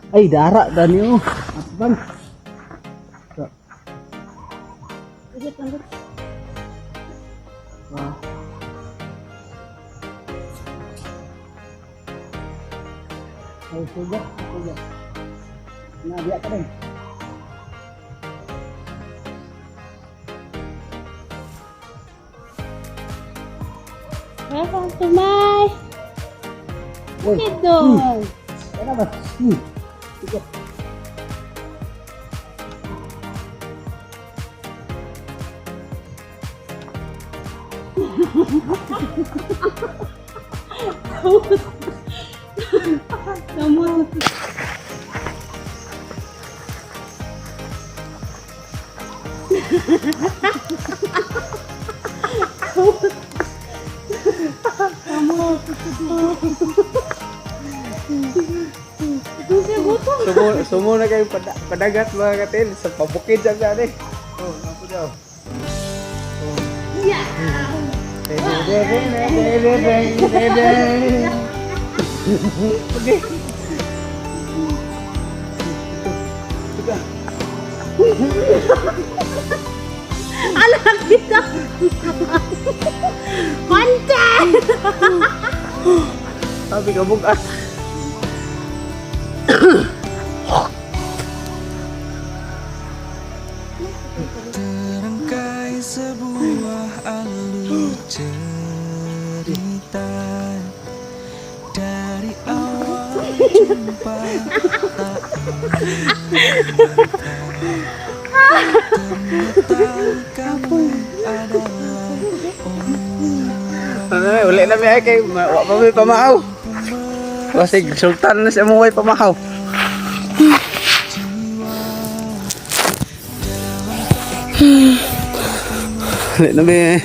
Ay, darak dan yun. Apa bang? Ikut lanjut. Wah. Ayo sudah. Nah, dia keren. Welcome to my Woi. kidong. Kenapa? Ikut. Kamu Sumo na kayo padagat mga katil sa pabukid sa gani. Oh, ako daw. ya. Okay. Anak kita. Konten. Sabi ka buka. Terangkai sebuah alur cerita dari awal jumpa tak ternyata kamu adalah Ano uli na mi ay kay wa pa mi pamahaw. Kasi sultan na siya mo ay pamahaw. Uli na mi.